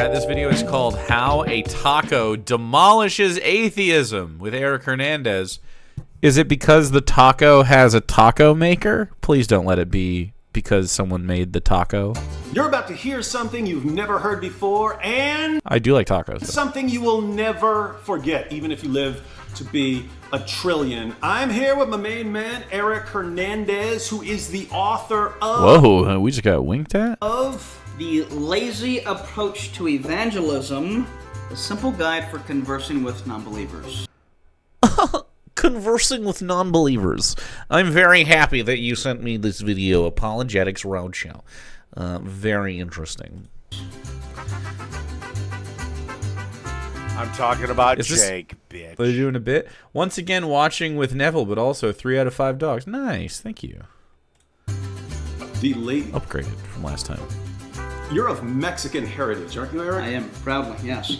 chat. This video is called How a Taco Demolishes Atheism with Eric Hernandez. Is it because the taco has a taco maker? Please don't let it be because someone made the taco. You're about to hear something you've never heard before, and I do like tacos, though. Something you will never forget, even if you live to be a trillion. I'm here with my main man, Eric Hernandez, who is the author of... Whoa, we just got winked at? Of... The Lazy Approach to Evangelism, a simple guide for conversing with non-believers. Conversing with non-believers. I'm very happy that you sent me this video, Apologetics Roadshow. Very interesting. I'm talking about Jake, bitch. Are you doing a bit? Once again, watching with Neville, but also 3 out of 5 dogs. Nice, thank you. The late... Upgraded from last time. You're of Mexican heritage, aren't you, Eric? I am, proudly, yes.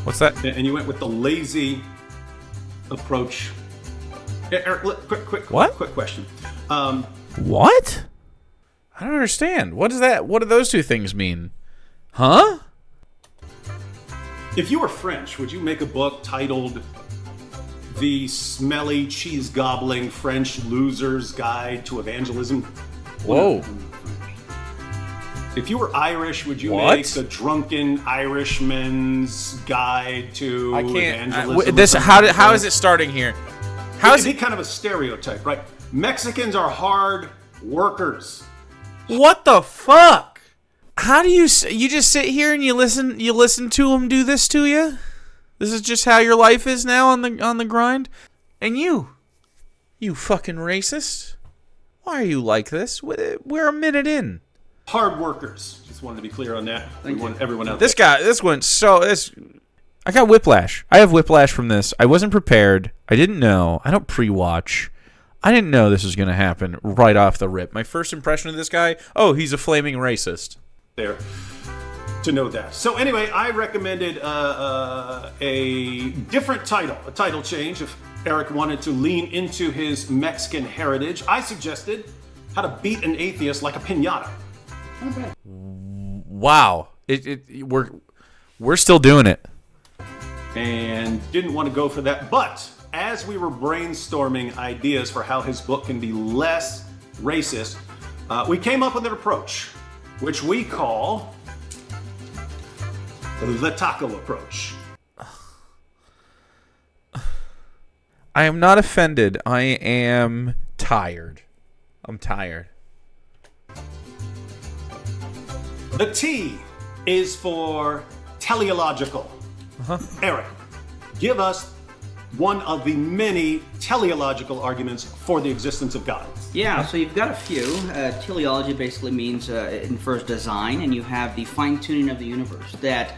What's that? And you went with the lazy approach. Eric, quick question. What? I don't understand. What is that? What do those two things mean? Huh? If you were French, would you make a book titled The Smelly Cheese Gobbling French Loser's Guide to Evangelism? Whoa. If you were Irish, would you make The Drunken Irishman's Guide to Evangelism? How is it starting here? How is it kind of a stereotype, right? Mexicans are hard workers. What the fuck? How do you just sit here and you listen to them do this to you? This is just how your life is now on the grind? And you fucking racist. Why are you like this? We're a minute in. Hard workers. Just wanted to be clear on that. We want everyone out there. I got whiplash. I have whiplash from this. I wasn't prepared. I didn't know. I don't pre-watch. I didn't know this was going to happen right off the rip. My first impression of this guy, oh, he's a flaming racist. There. To know that. So anyway, I recommended a different title, a title change. If Eric wanted to lean into his Mexican heritage, I suggested How to Beat an Atheist Like a Piñata. Okay. Wow. We're still doing it. And didn't want to go for that. But as we were brainstorming ideas for how his book can be less racist, we came up with an approach, which we call the taco approach. I am not offended. I am tired. I'm tired. The T is for teleological. Eric, give us one of the many teleological arguments for the existence of God. Yeah, so you've got a few. Teleology basically means it infers design, and you have the fine-tuning of the universe. That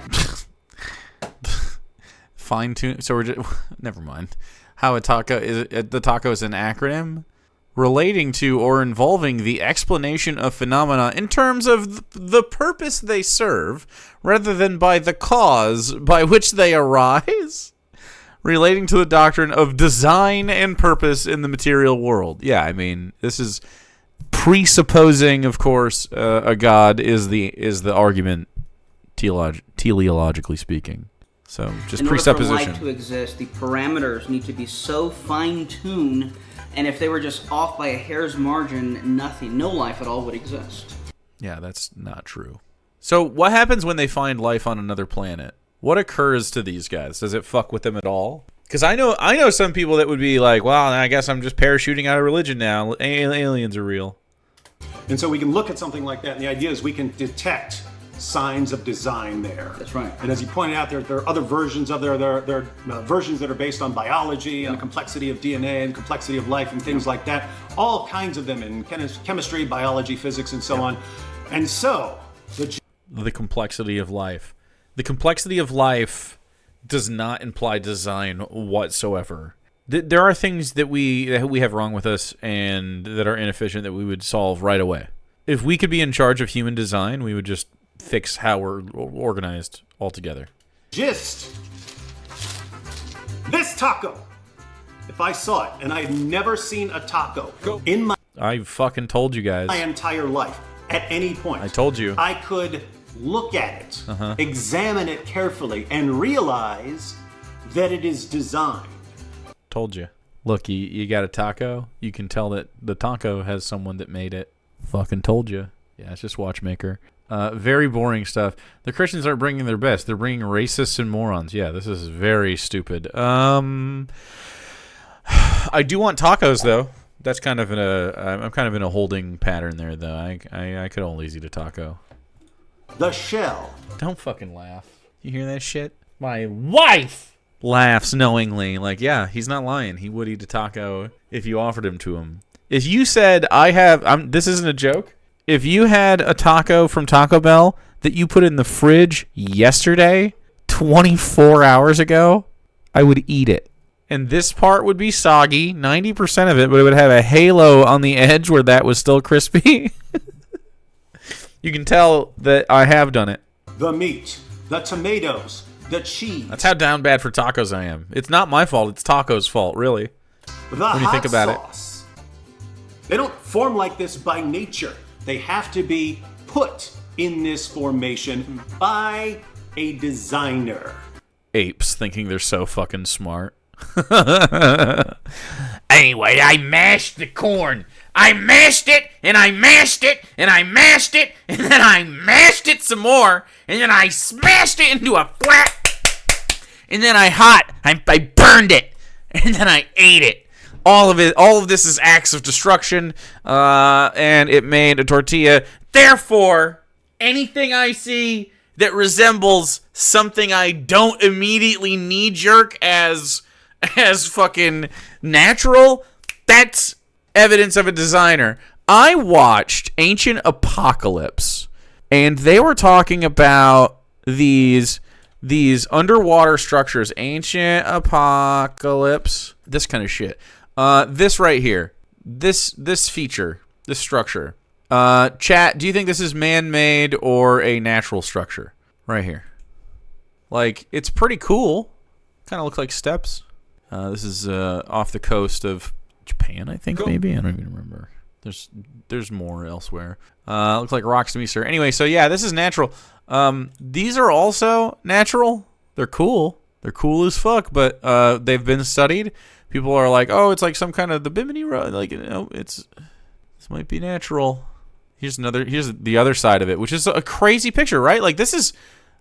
fine-tune. So we're just never mind. How a taco is? The taco is an acronym relating to or involving the explanation of phenomena in terms of the purpose they serve, rather than by the cause by which they arise. Relating to the doctrine of design and purpose in the material world. Yeah, I mean, this is presupposing, of course, a God is the argument, teleologically speaking. So, just presupposition. In order for life to exist, the parameters need to be so fine-tuned, and if they were just off by a hair's margin, no life at all would exist. Yeah, that's not true. So, what happens when they find life on another planet? What occurs to these guys? Does it fuck with them at all? Because I know some people that would be like, well, I guess I'm just parachuting out of religion now. Aliens are real. And so we can look at something like that, and the idea is we can detect signs of design there. That's right. And as you pointed out, there are other versions of there are versions that are based on biology and the complexity of DNA and complexity of life and things like that. All kinds of them in chemistry, biology, physics, and so on. And so the complexity of life. The complexity of life does not imply design whatsoever. There are things that we have wrong with us and that are inefficient that we would solve right away. If we could be in charge of human design, we would just fix how we're organized altogether. This taco, if I saw it, and I've never seen a taco in I fucking told you guys. my entire life, at any point. I told you. I could look at it, examine it carefully, and realize that it is designed. Told you. Look, you got a taco. You can tell that the taco has someone that made it. Fucking told you. Yeah, it's just watchmaker. Very boring stuff. The Christians aren't bringing their best. They're bringing racists and morons. Yeah, this is very stupid. I do want tacos though. That's kind of I'm kind of in a holding pattern there though. I could always eat a taco. The shell. Don't fucking laugh. You hear that shit? My wife laughs knowingly. Like, yeah, he's not lying. He would eat a taco if you offered him to him. If you said, this isn't a joke. If you had a taco from Taco Bell that you put in the fridge yesterday, 24 hours ago, I would eat it. And this part would be soggy, 90% of it, but it would have a halo on the edge where that was still crispy. You can tell that I have done it. The meat, the tomatoes, the cheese. That's how down bad for tacos I am. It's not my fault. It's taco's fault, really. The when you think about sauce. They don't form like this by nature. They have to be put in this formation by a designer. Apes thinking they're so fucking smart. Anyway, I mashed the corn. I mashed it, and I mashed it, and I mashed it, and then I mashed it some more, and then I smashed it into a flat, and then I burned it, and then I ate it. All of this is acts of destruction, and it made a tortilla. Therefore, anything I see that resembles something I don't immediately knee-jerk as fucking natural, that's evidence of a designer. I watched Ancient Apocalypse, and they were talking about these underwater structures. Ancient Apocalypse, this kind of shit. This right here, this feature, this structure. Chat, do you think this is man-made or a natural structure? Right here. Like, it's pretty cool. Kind of looks like steps. This is off the coast of Japan, I think, maybe? I don't even remember. There's more elsewhere. Looks like rocks to me, sir. Anyway, so yeah, this is natural. These are also natural. They're cool. They're cool as fuck, but they've been studied. People are like, oh, it's like some kind of the Bimini Road. Like, this might be natural. Here's the other side of it, which is a crazy picture, right? Like, this is,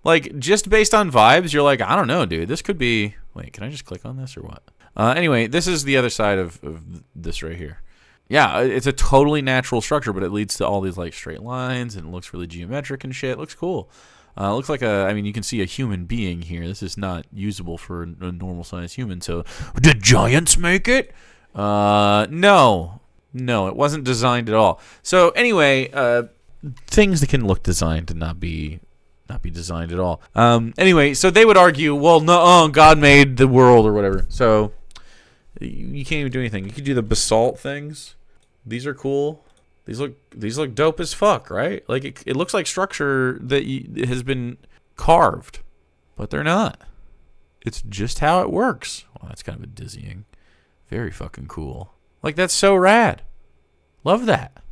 like, just based on vibes, you're like, I don't know, dude. This could be... Wait, can I just click on this or what? Anyway, this is the other side of this right here. Yeah, it's a totally natural structure, but it leads to all these, like, straight lines, and it looks really geometric and shit. It looks cool. Looks like you can see a human being here. This is not usable for a normal-sized human, so... Did giants make it? No, it wasn't designed at all. So, anyway, things that can look designed and not be designed at all. Anyway, so they would argue, well, no, God made the world or whatever. So you can't even do anything. You could do the basalt things. These are cool. These look dope as fuck, right? Like it looks like structure that has been carved, but they're not. It's just how it works. Well, that's kind of a dizzying. Very fucking cool. Like, that's so rad. Love that.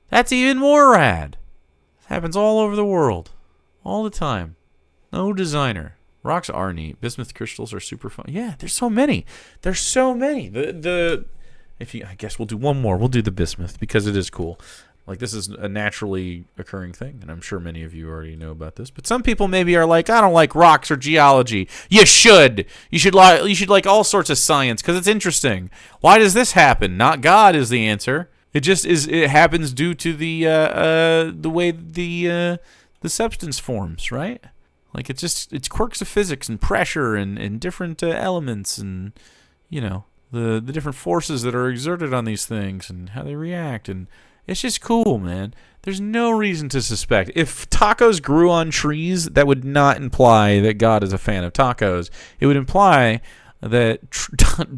That's even more rad. It happens all over the world. All the time. No designer. Rocks are neat. Bismuth crystals are super fun. Yeah, there's so many. There's so many. I guess we'll do one more. We'll do the bismuth because it is cool. Like, this is a naturally occurring thing, and I'm sure many of you already know about this. But some people maybe are like, I don't like rocks or geology. You should. You should like all sorts of science because it's interesting. Why does this happen? Not God is the answer. It just is. It happens due to the way the substance forms, right? Like, it's quirks of physics and pressure and different elements and, the different forces that are exerted on these things and how they react. And it's just cool, man. There's no reason to suspect. If tacos grew on trees, that would not imply that God is a fan of tacos. It would imply that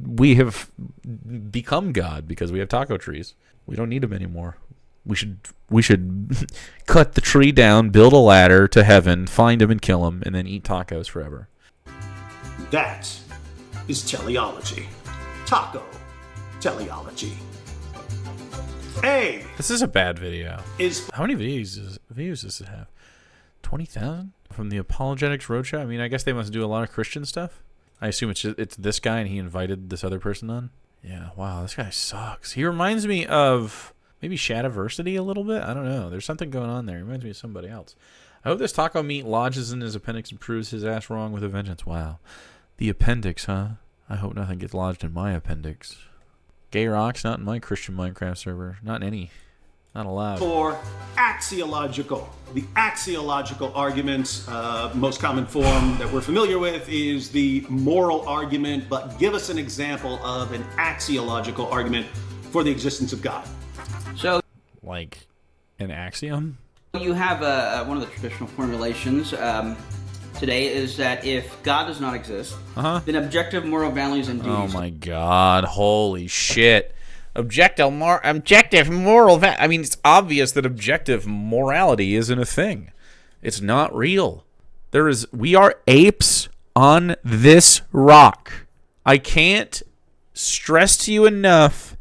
we have become God because we have taco trees. We don't need them anymore. We should cut the tree down, build a ladder to heaven, find him and kill him, and then eat tacos forever. That is teleology. Taco teleology. A. This is a bad video. Is how many views does it have? 20,000 from the Apologetics Roadshow. I mean, I guess they must do a lot of Christian stuff. I assume it's this guy and he invited this other person on. Yeah, wow, this guy sucks. He reminds me of maybe Shadiversity a little bit. I don't know. There's something going on there. He reminds me of somebody else. I hope this taco meat lodges in his appendix and proves his ass wrong with a vengeance. Wow. The appendix, huh? I hope nothing gets lodged in my appendix. Gay rocks, not in my Christian Minecraft server. Not in any. Not allowed. For axiological. The axiological arguments, most common form that we're familiar with is the moral argument, but give us an example of an axiological argument for the existence of God. So, like an axiom? you have one of the traditional formulations today is that if God does not exist, then objective moral values and duties. Oh my God! Holy shit! Objective moral. I mean, it's obvious that objective morality isn't a thing. It's not real. We are apes on this rock. I can't stress to you enough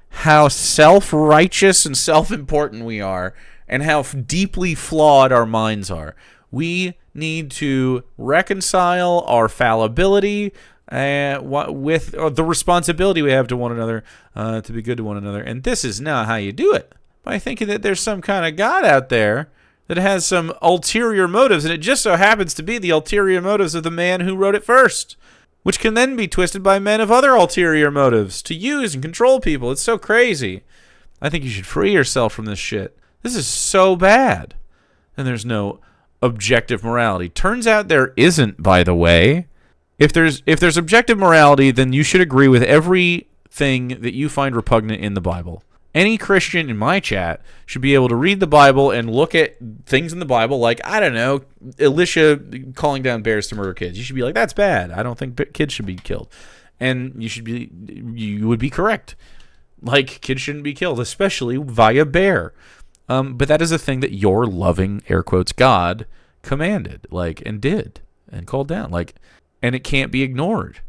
how self-righteous and self-important we are, and how deeply flawed our minds are. We need to reconcile our fallibility with the responsibility we have to one another to be good to one another. And this is not how you do it. By thinking that there's some kind of God out there that has some ulterior motives, and it just so happens to be the ulterior motives of the man who wrote it first, which can then be twisted by men of other ulterior motives to use and control people. It's so crazy. I think you should free yourself from this shit. This is so bad. And there's no objective morality. Turns out there isn't, by the way. If there's objective morality, then you should agree with everything that you find repugnant in the Bible. Any Christian in my chat should be able to read the Bible and look at things in the Bible like, I don't know, Elisha calling down bears to murder kids. You should be like, that's bad. I don't think kids should be killed. And you would be correct. Like, kids shouldn't be killed, especially via bear. But that is a thing that your loving, air quotes, God commanded, and did, and called down, and it can't be ignored.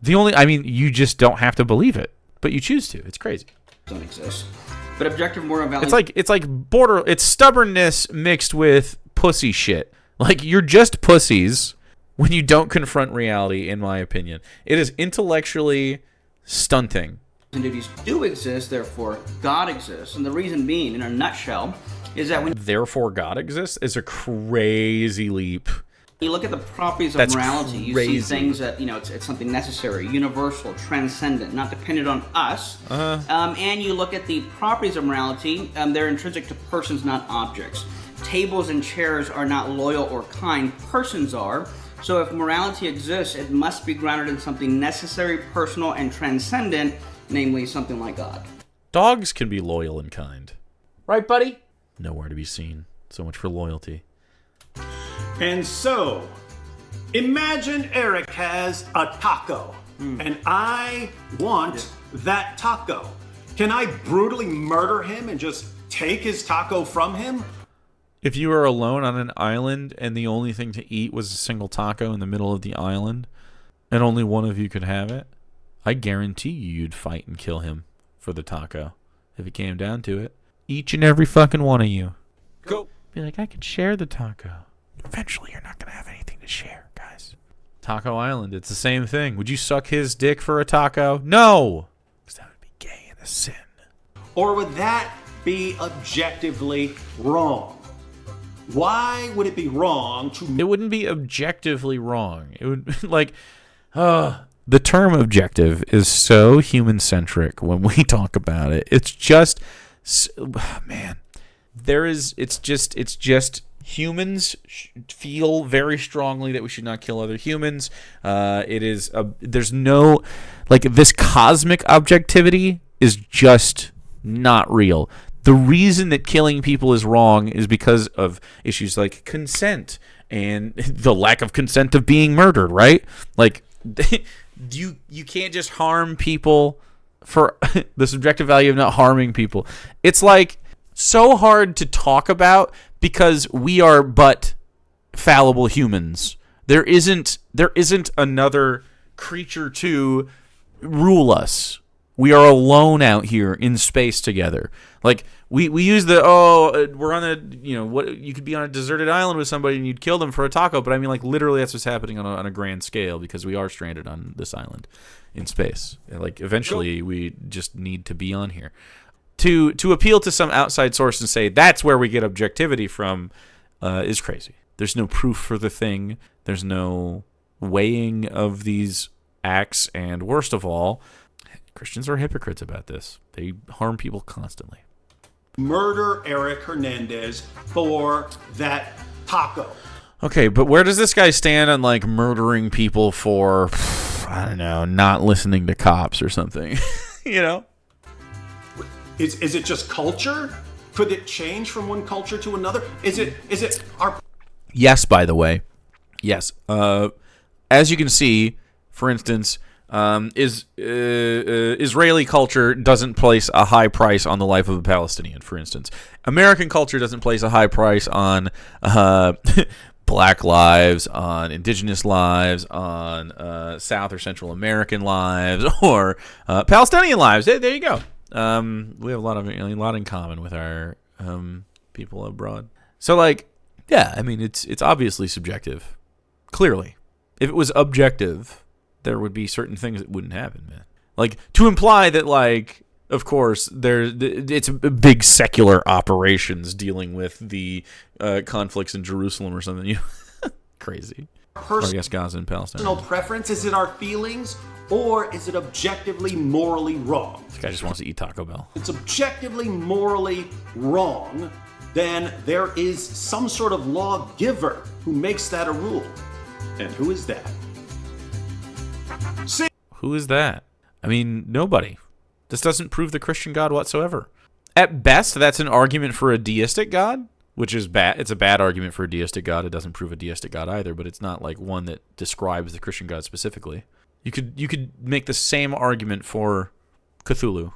You just don't have to believe it, but you choose to. It's crazy. Don't exist. But objective moral values. It's stubbornness mixed with pussy shit. You're just pussies when you don't confront reality, in my opinion. It is intellectually stunting. And duties do exist, therefore God exists. And the reason being, in a nutshell, is that when therefore God exists is a crazy leap. you look at the properties of morality, you see things that, it's something necessary, universal, transcendent, not dependent on us. And you look at the properties of morality, they're intrinsic to persons, not objects. Tables and chairs are not loyal or kind, persons are. So if morality exists, it must be grounded in something necessary, personal, and transcendent, namely something like God. Dogs can be loyal and kind. Right, buddy? Nowhere to be seen. So much for loyalty. And so, imagine Eric has a taco, and I want that taco. Can I brutally murder him and just take his taco from him? If you were alone on an island and the only thing to eat was a single taco in the middle of the island, and only one of you could have it, I guarantee you'd fight and kill him for the taco. If it came down to it. Each and every fucking one of you. Go. Be like, I could share the taco. Eventually, you're not going to have anything to share, guys. Taco Island, it's the same thing. Would you suck his dick for a taco? No! Because that would be gay and a sin. Or would that be objectively wrong? Why would it be wrong to... It wouldn't be objectively wrong. It would, the term objective is so human-centric when we talk about it. It's just... Man. It's just humans feel very strongly that we should not kill other humans. There's no, this cosmic objectivity is just not real. The reason that killing people is wrong is because of issues like consent and the lack of consent of being murdered, right? You can't just harm people for the subjective value of not harming people. It's so hard to talk about because we are but fallible humans. There isn't another creature to rule us. We are alone out here in space together. Like, we use the, we're on a, what, you could be on a deserted island with somebody and you'd kill them for a taco, but I mean, like, literally that's what's happening on a grand scale because we are stranded on this island in space. Like, eventually we just need to be on here. To appeal to some outside source and say that's where we get objectivity from is crazy. There's no proof for the thing. There's no weighing of these acts, and worst of all, Christians are hypocrites about this. They harm people constantly. Murder Eric Hernandez for that taco. Okay, but where does this guy stand on, like, murdering people for, I don't know, not listening to cops or something? Is it just culture? Could it change from one culture to another? Is it our... Yes, by the way. Yes. As you can see, for instance, Israeli culture doesn't place a high price on the life of a Palestinian, for instance. American culture doesn't place a high price on black lives, on indigenous lives, on South or Central American lives, or Palestinian lives. There you go. We have a lot in common with our people abroad. So, like, yeah, I mean, it's obviously subjective. Clearly, if it was objective, there would be certain things that wouldn't happen, man. Like, to imply that, like, of course, it's big secular operations dealing with the conflicts in Jerusalem or something. Crazy. Or I guess Gaza and Palestine. Personal preference? Is it our feelings? Or is it objectively morally wrong? This guy just wants to eat Taco Bell. It's objectively morally wrong, then there is some sort of lawgiver who makes that a rule. And who is that? See? Who is that? I mean, nobody. This doesn't prove the Christian God whatsoever. At best, that's an argument for a deistic God, which is bad. It's a bad argument for a deistic God. It doesn't prove a deistic God either, but it's not like one that describes the Christian God specifically. You could make the same argument for Cthulhu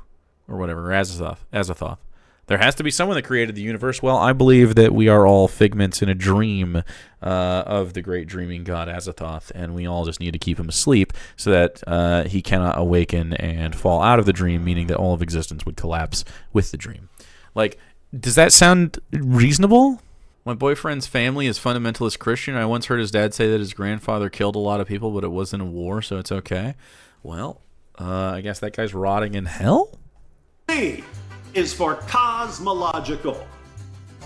or whatever, or Azathoth. There has to be someone that created the universe. Well, I believe that we are all figments in a dream of the great dreaming god Azathoth, and we all just need to keep him asleep so that he cannot awaken and fall out of the dream, meaning that all of existence would collapse with the dream. Like, does that sound reasonable? My boyfriend's family is fundamentalist Christian. I once heard his dad say that his grandfather killed a lot of people, but it wasn't a war, so it's okay. Well, I guess that guy's rotting in hell? C is for cosmological.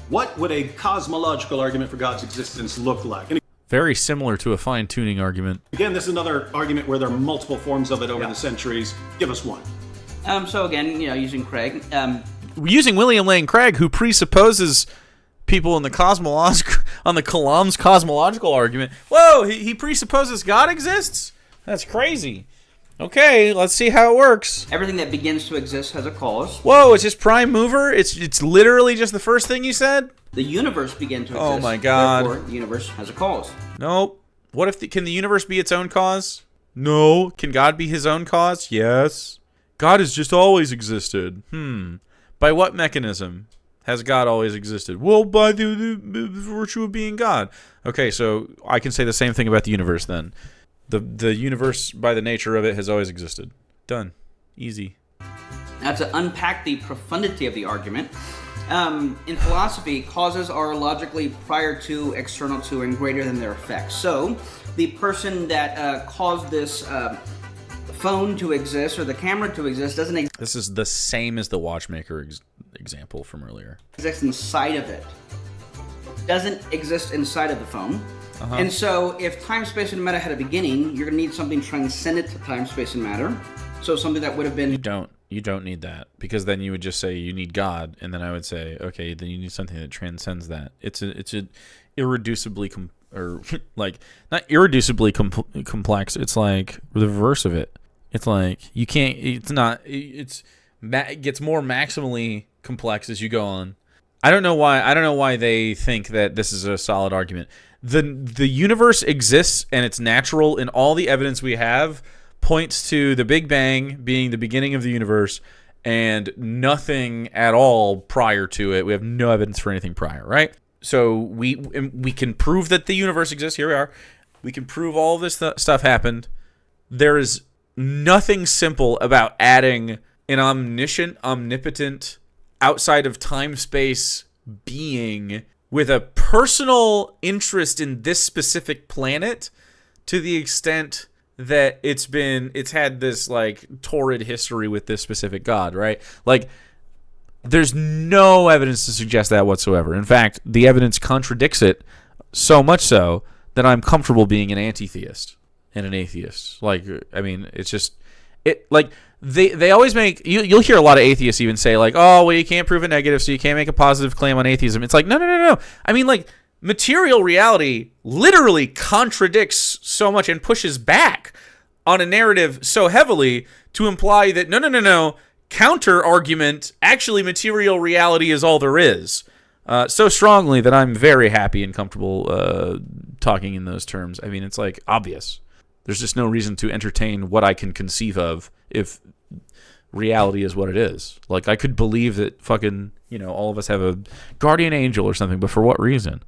What would a cosmological argument for God's existence look like? And very similar to a fine-tuning argument. Again, this is another argument where there are multiple forms of it over the centuries. Give us one. So again, using Craig. Using William Lane Craig, who presupposes people in the Kalam's cosmological argument. Whoa, he presupposes God exists? That's crazy. Okay, let's see how it works. Everything that begins to exist has a cause. Whoa, it's just prime mover? It's literally just the first thing you said? The universe began to exist. Oh my God. Therefore, the universe has a cause. Nope. What if can the universe be its own cause? No. Can God be his own cause? Yes. God has just always existed. By what mechanism has God always existed? Well, by the virtue of being God. Okay, so I can say the same thing about the universe then. The universe, by the nature of it, has always existed. Done. Easy. Now, to unpack the profundity of the argument, in philosophy, causes are logically prior to, external to, and greater than their effects. So, the person that caused this phone to exist or the camera to exist doesn't exist. This is the same as the watchmaker example from earlier. Exists inside of it. Doesn't exist inside of the phone. And so, if time, space, and matter had a beginning, you're going to need something transcendent to time, space, and matter. So something that would have been... You don't need that, because then you would just say you need God, and then I would say, okay, then you need something that transcends that. It's a irreducibly not irreducibly complex. It's like the reverse of it. It's like you can't. It's not. It gets more maximally complex as you go on. I don't know why they think that this is a solid argument. The universe exists and it's natural, and all the evidence we have points to the Big Bang being the beginning of the universe and nothing at all prior to it. We have no evidence for anything prior, right? So we can prove that the universe exists. Here we are. We can prove all this stuff happened. There is nothing simple about adding an omniscient, omnipotent, outside of time-space being with a personal interest in this specific planet to the extent that it's had this like torrid history with this specific god, right? Like, there's no evidence to suggest that whatsoever. In fact, the evidence contradicts it so much so that I'm comfortable being an anti-theist and an atheist. Like, I mean, it's just like they always make you'll hear a lot of atheists even say like, oh, well, you can't prove a negative, so you can't make a positive claim on atheism. It's like, no. I mean, like, material reality literally contradicts so much and pushes back on a narrative so heavily to imply that no. Counter argument, actually material reality is all there is. So strongly that I'm very happy and comfortable talking in those terms. I mean, it's like obvious. There's just no reason to entertain what I can conceive of if reality is what it is. Like, I could believe that fucking, all of us have a guardian angel or something, but for what reason?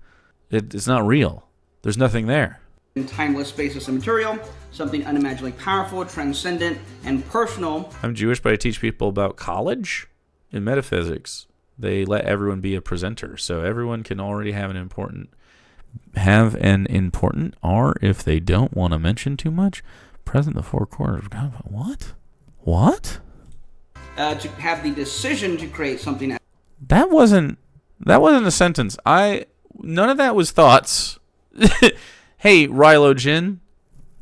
It's not real. There's nothing there. In timeless spaces and material, something unimaginably powerful, transcendent, and personal. I'm Jewish, but I teach people about college in metaphysics. They let everyone be a presenter, so everyone can already have an important or if they don't want to mention too much, present the four quarters of God. What? To have the decision to create something. That wasn't a sentence. None of that was thoughts. Hey, Rilo Jin,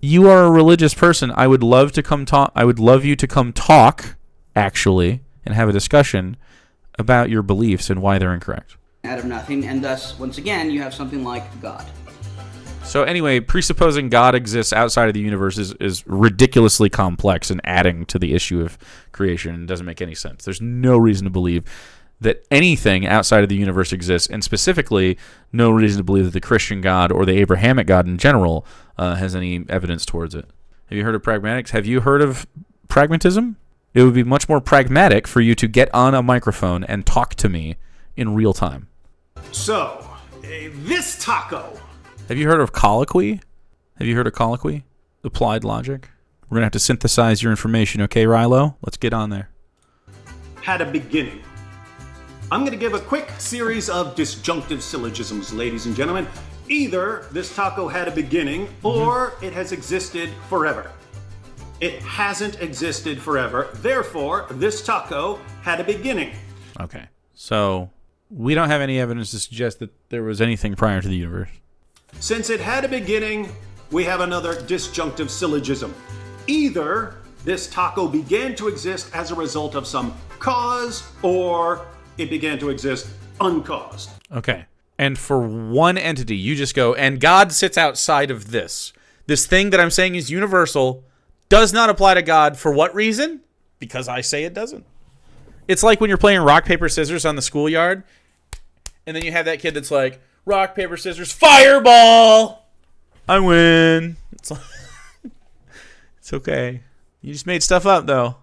you are a religious person. I would love to come talk. I would love you to come talk, actually, and have a discussion about your beliefs and why they're incorrect. Out of nothing, and thus, once again, you have something like God. So anyway, presupposing God exists outside of the universe is ridiculously complex and adding to the issue of creation and doesn't make any sense. There's no reason to believe that anything outside of the universe exists, and specifically, no reason to believe that the Christian God or the Abrahamic God in general has any evidence towards it. Have you heard of pragmatics? Have you heard of pragmatism? It would be much more pragmatic for you to get on a microphone and talk to me in real time. So, this taco. Have you heard of colloquy? Applied logic? We're going to have to synthesize your information, okay, Rilo? Let's get on there. Had a beginning. I'm going to give a quick series of disjunctive syllogisms, ladies and gentlemen. Either this taco had a beginning, or it has existed forever. It hasn't existed forever. Therefore, this taco had a beginning. Okay. So, we don't have any evidence to suggest that there was anything prior to the universe. Since it had a beginning, we have another disjunctive syllogism. Either this taco began to exist as a result of some cause, or it began to exist uncaused. Okay. And for one entity, you just go, and God sits outside of this. This thing that I'm saying is universal does not apply to God. For what reason? Because I say it doesn't. It's like when you're playing rock, paper, scissors on the schoolyard, and then you have that kid that's like, rock, paper, scissors, fireball! I win. It's okay. You just made stuff up, though.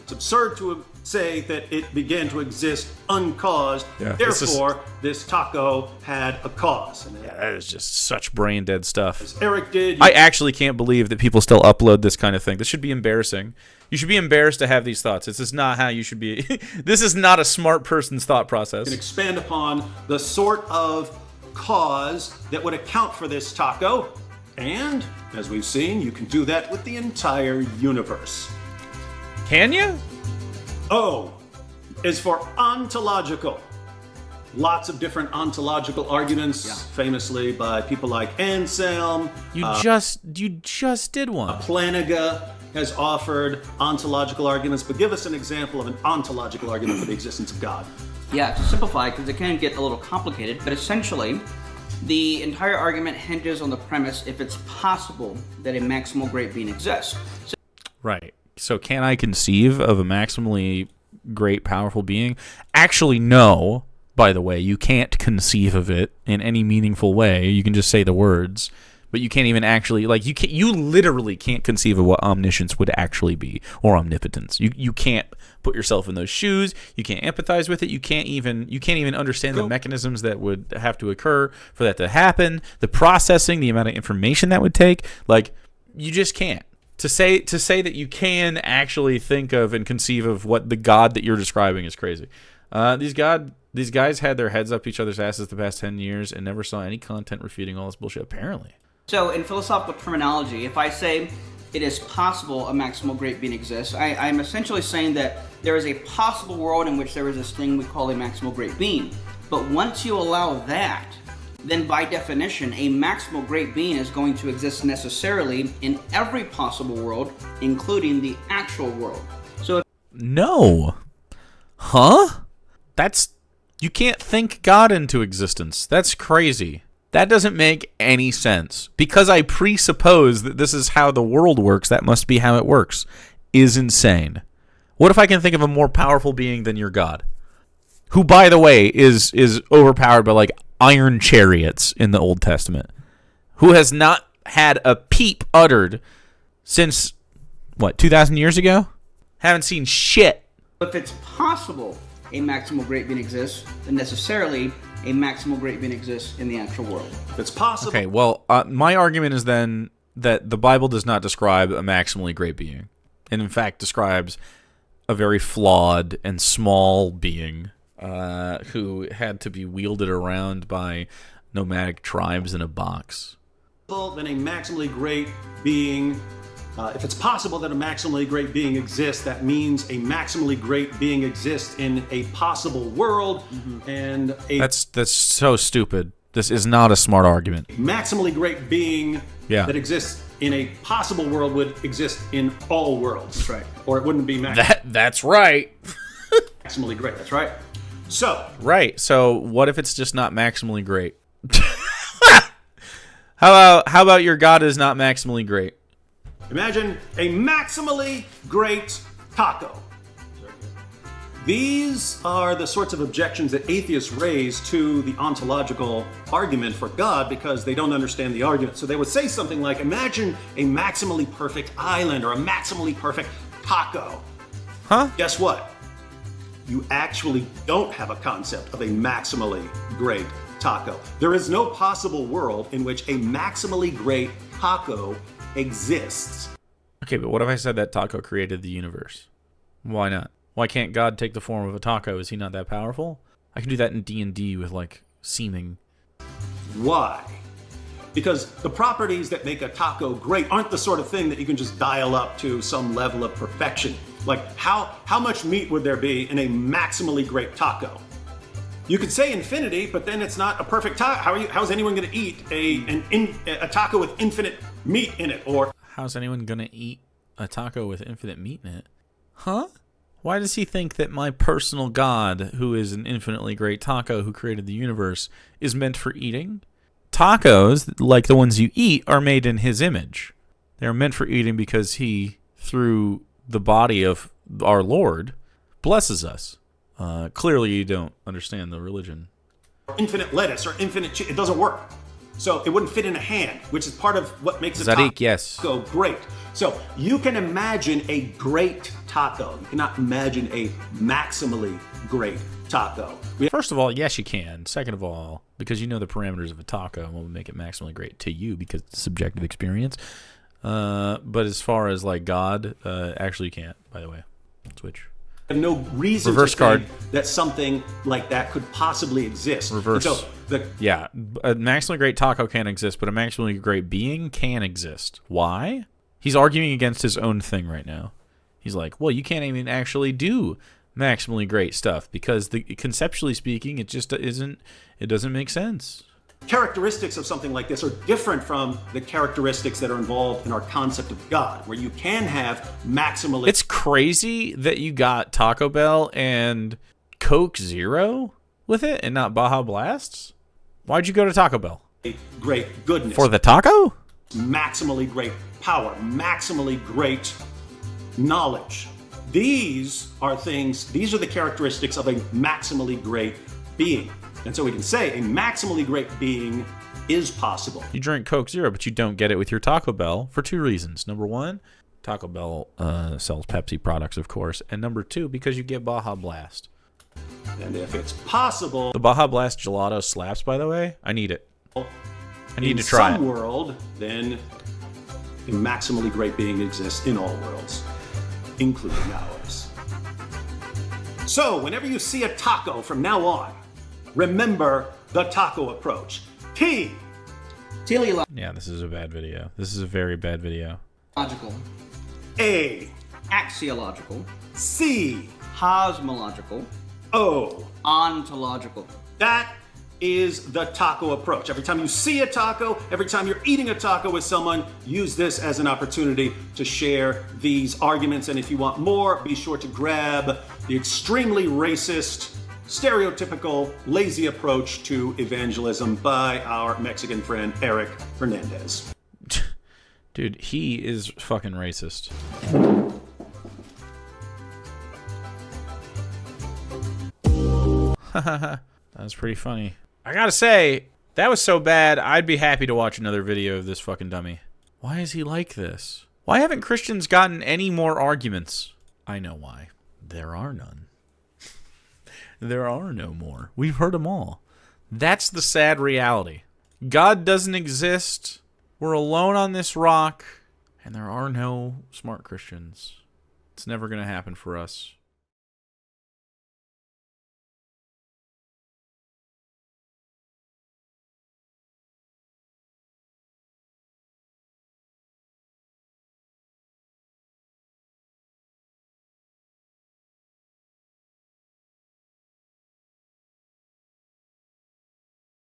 It's absurd to say that it began to exist uncaused. Yeah, therefore, this taco had a cause. And that is just such brain dead stuff. As Eric did. I actually can't believe that people still upload this kind of thing. This should be embarrassing. You should be embarrassed to have these thoughts. This is not how you should be. This is not a smart person's thought process. Can expand upon the sort of cause that would account for this taco. And, as we've seen, you can do that with the entire universe. Can you? O is for ontological. Lots of different ontological arguments, famously by people like Anselm. You just did one. Planiga has offered ontological arguments, but give us an example of an ontological argument for the existence of God. Yeah, to simplify, because it can get a little complicated, but essentially, the entire argument hinges on the premise if it's possible that a maximal great being exists. Right. So can I conceive of a maximally great, powerful being? Actually, no. By the way, you can't conceive of it in any meaningful way. You can just say the words, but you can't even actually, you literally can't conceive of what omniscience would actually be, or omnipotence. You can't put yourself in those shoes. You can't empathize with it. You can't even understand the mechanisms that would have to occur for that to happen. The processing, the amount of information that would take, you just can't. To say that you can actually think of and conceive of what the God that you're describing is crazy. These guys had their heads up each other's asses the past 10 years and never saw any content refuting all this bullshit, apparently. So in philosophical terminology, if I say it is possible a maximal great being exists, I'm essentially saying that there is a possible world in which there is this thing we call a maximal great being. But once you allow that, then by definition, a maximal great being is going to exist necessarily in every possible world, including the actual world. So No. Huh? You can't think God into existence. That's crazy. That doesn't make any sense. Because I presuppose that this is how the world works, that must be how it works, is insane. What if I can think of a more powerful being than your God? Who, by the way, is overpowered by, like, iron chariots in the Old Testament. Who has not had a peep uttered since, 2,000 years ago? Haven't seen shit. If it's possible a maximal great being exists, then necessarily a maximal great being exists in the actual world. If it's possible. Okay, well, my argument is then that the Bible does not describe a maximally great being, and in fact describes a very flawed and small being who had to be wielded around by nomadic tribes in a box. Then a maximally great being. If it's possible that a maximally great being exists, that means a maximally great being exists in a possible world, and that's so stupid. This is not a smart argument. Maximally great being that exists in a possible world would exist in all worlds. That's right. Or it wouldn't be That's right. maximally great. That's right. So what if it's just not maximally great? How about your God is not maximally great? Imagine a maximally great taco. These are the sorts of objections that atheists raise to the ontological argument for God because they don't understand the argument. So they would say something like, imagine a maximally perfect island or a maximally perfect taco. Huh? Guess what? You actually don't have a concept of a maximally great taco. There is no possible world in which a maximally great taco exists. Okay, but what if I said that taco created the universe? Why not? Why can't God take the form of a taco? Is he not that powerful? I can do that in D&D with, like, seeming. Why? Because the properties that make a taco great aren't the sort of thing that you can just dial up to some level of perfection. Like, how much meat would there be in a maximally great taco? You could say infinity, but then it's not a perfect taco. How's anyone going to eat a taco with infinite meat in it? Or how's anyone going to eat a taco with infinite meat in it? Huh? Why does he think that my personal God, who is an infinitely great taco who created the universe, is meant for eating? Tacos, like the ones you eat, are made in his image. They're meant for eating because he, through the body of our Lord, blesses us. Clearly you don't understand the religion. Infinite lettuce or infinite cheese, it doesn't work. So it wouldn't fit in a hand, which is part of what makes a Zadik, yes. taco great. So you can imagine a great taco. You cannot imagine a maximally great taco. First of all, yes, you can. Second of all, because you know the parameters of a taco and what would make it maximally great to you because it's a subjective experience. But as far as like God, actually you can't, by the way. Switch. I have no reason Reverse to card. think that something like that could possibly exist. Reverse. And so yeah, a maximally great taco can't exist, but a maximally great being can exist. Why? He's arguing against his own thing right now. He's like, well, you can't even actually do maximally great stuff because conceptually speaking, it just isn't. It doesn't make sense. Characteristics of something like this are different from the characteristics that are involved in our concept of God, where you can have maximally... It's crazy that you got Taco Bell and Coke Zero with it and not Baja Blasts. Why'd you go to Taco Bell? Great goodness. For the taco? Maximally great power, maximally great knowledge. These are the characteristics of a maximally great being. And so we can say a maximally great being is possible. You drink Coke Zero, but you don't get it with your Taco Bell for two reasons. Number one, Taco Bell sells Pepsi products, of course. And number two, because you get Baja Blast. And if it's possible... The Baja Blast gelato slaps, by the way. I need it. I need to try it. In some world, then a maximally great being exists in all worlds, including ours. So, whenever you see a taco from now on, remember the taco approach. T. Teleological. Yeah, this is a bad video. This is a very bad video. A. Axiological. C. Cosmological. O. Ontological. That is the taco approach. Every time you see a taco, every time you're eating a taco with someone, use this as an opportunity to share these arguments. And if you want more, be sure to grab the extremely racist, stereotypical, lazy approach to evangelism by our Mexican friend, Eric Hernandez. Dude, he is fucking racist. That was pretty funny. I gotta say, that was so bad, I'd be happy to watch another video of this fucking dummy. Why is he like this? Why haven't Christians gotten any more arguments? I know why. There are none. There are no more. We've heard them all. That's the sad reality. God doesn't exist. We're alone on this rock. And there are no smart Christians. It's never going to happen for us.